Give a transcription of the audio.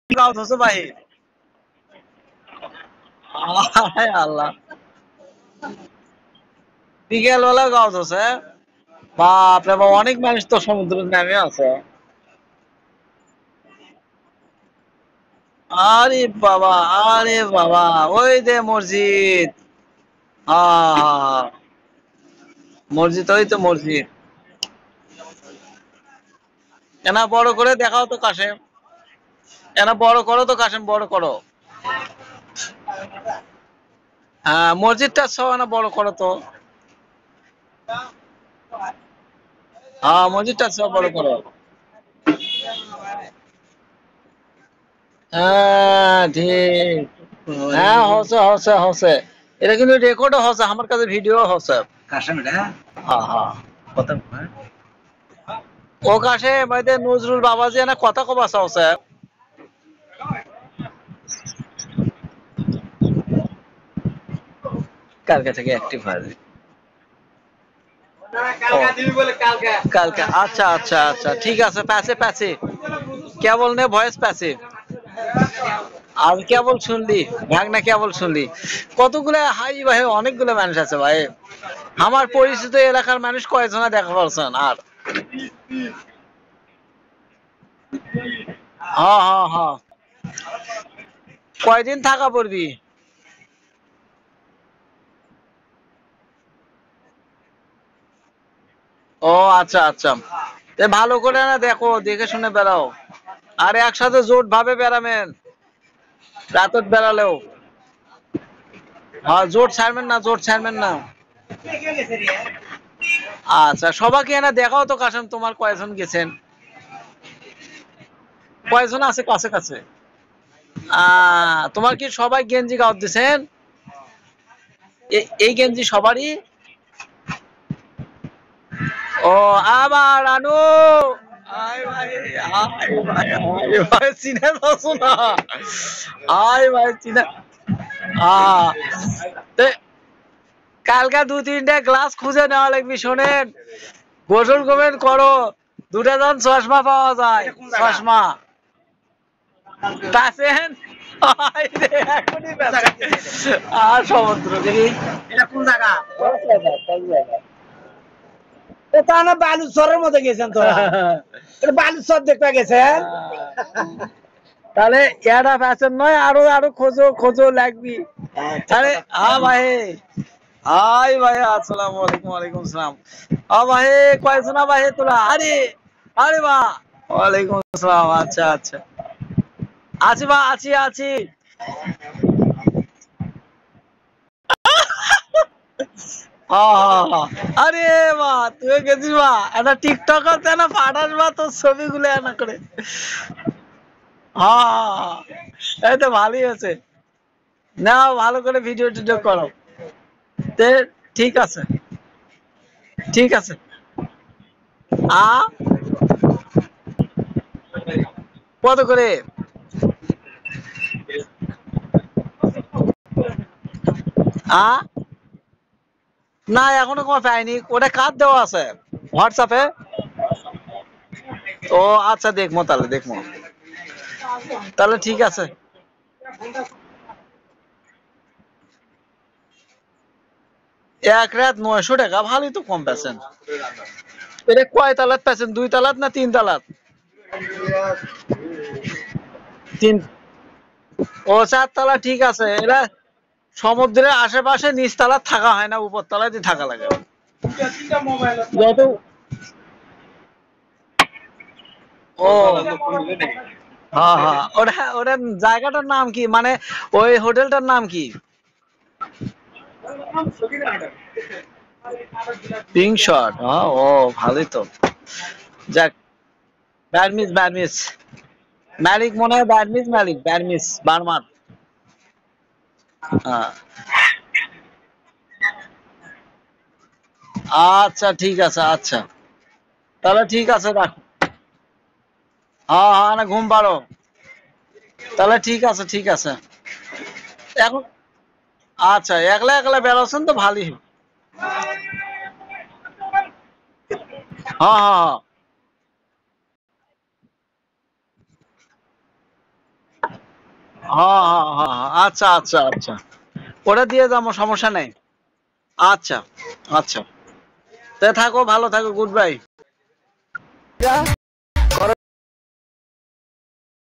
গাও ধসে ভাই। হায় আল্লাহ, বিকেল বেলা গাও ধসে। বাপরে বাপ, অনেক মানুষ তো সমুদ্রে নেমে আছে। আরে বাবা, আরে বাবা, ওই যে মসজিদ। হ্যাঁ হ্যাঁ হ্যাঁ। মসজিদ, ওই তো মসজিদ। এনা বড় করে দেখাও তো কাশেম। এনা বড় করো তো কাশেম, বড় করো। হ্যাঁ, মসজিদটা সব এনা বড় করো তো। হ্যাঁ, মসজিদটা সব বড় করো। হ্যাঁ ঠিক। হ্যাঁ হসে হসে হসে। এটা কিন্তু রেকর্ডও হসে, আমার কাছে ভিডিও হসে। কাশেম এটা। হ্যাঁ হ্যাঁ। কথা ও কাশেম, ওই যে নজরুল বাবাজি এনা কথা কবাসা হসে। কালকে থেকে অ্যাক্টিভ হয়। কালকে, আচ্ছা আচ্ছা আচ্ছা, ঠিক আছে। প্যাসে প্যাসে কেবল নে, ভয়েস প্যাসে। আর কেবল শুনলি, ভাগনা কেবল শুনলি। কতগুলো হাই ভাই, অনেকগুলো মানুষ আছে ভাই। আমার পরিচিত এলাকার মানুষ কয়েকজনা দেখা পারছেন আর। হ্যাঁ হ্যাঁ হ্যাঁ। কয়দিন থাকা পড়বি? ও আচ্ছা আচ্ছা। ভালো করে না দেখো, দেখে শুনে বেড়াও। আর একসাথে জোট ভাবে বেড়াবেন, রাতত বেড়ালেও। হ্যাঁ, জোট ছাড়বেন না, জোট ছাড়বেন না। আচ্ছা, সবাইকে এনে দেখাও তো কাশেম, তোমার কয়জন গেছেন, কয়জন আছে কাছে কাছে। তোমার কি সবাই গেঞ্জি গাওয়া দিচ্ছেন? এই গেঞ্জি সবারই? ও, আবার আনু। আয় ভাই, আয় ভাই, আয় ভাই, চিনে যাচ্ছ না? আয় ভাই, চিনে। আহ তে- কালকা দু তিনটা গ্লাস খুঁজে নেওয়া লাগবে, শোনেন। গোসল করবেন করো, দুটা জন চশমা পাওয়া যায়, চশমা। পাচ্ছেন? আয় রে, এখনই পাচ্ছেন। আর সমুদ্র দেখি। এটা কোন জায়গা? তা না, বালুচরের মধ্যে গেছেন তোরা? এটা বালুচর দেখতে গেছেন? তাহলে এটা ফ্যাশন নয়, আরো আরো খোঁজো খোঁজো লাগবি। আরে হ্যাঁ ভাই। হাই ভাই, আসসালামু আলাইকুম। ওয়ালাইকুম আসসালাম। ভাই, কয়জনা ভাই তোরা? আরে, আরে বা, ওয়ালাইকুম আসসালাম। আচ্ছা আচ্ছা। আছি বা, আছি আছি। হ্যাঁ হ্যাঁ হ্যাঁ। আরে বা, তুই গেছিস বা, একটা টিকটক আছে না, পাঠাস বা তোর ছবিগুলো এনা করে। হ্যাঁ, এই তো ভালোই আছে। নাও, ভালো করে ভিডিও টিডিও করো। তে ঠিক আছে, ঠিক আছে। আ কত করে? আ না, এখনো কোনো পাইনি। ওটা কার দেওয়া আছে হোয়াটসঅ্যাপে? ও আচ্ছা, দেখবো তাহলে, দেখবো। তাহলে ঠিক আছে। এক রাত 900 টাকা, ভালোই তো, কম পেছেন। এটা কয় তালাত পেছেন, 2 তালাত না 3 তালাত? তিন। ও 4 তালা, ঠিক আছে। এরা সমুদ্রের আশেপাশে নিচতলা থাকা হয় না, উপর তলায় থাকা লাগে। যত ও হ্যাঁ হ্যাঁ, ওটা ওটা জায়গাটার নাম কি, মানে ওই হোটেলটার নাম কি? Pink shot. ও ভালোই তো। যাক, বার্মিস বার্মিস মালিক মনে হয়, বার্মিস মালিক, বার্মিস বার্মার। হ্যাঁ। আচ্ছা ঠিক আছে, আচ্ছা। তাহলে ঠিক আছে, রাখ। হ্যাঁ হ্যাঁ, না ঘুম পাড়ো। তাহলে ঠিক আছে, ঠিক আছে। এখন আচ্ছা, একলা একলা বেরোচ্ছেন তো ভালোই। হ্যাঁ হ্যাঁ হ্যাঁ। হ্যাঁ হ্যাঁ হ্যাঁ, আচ্ছা আচ্ছা আচ্ছা, ওটা দিয়ে যাবো, সমস্যা নেই। আচ্ছা আচ্ছা, তা থাকো, ভালো থাকো, গুড বাই।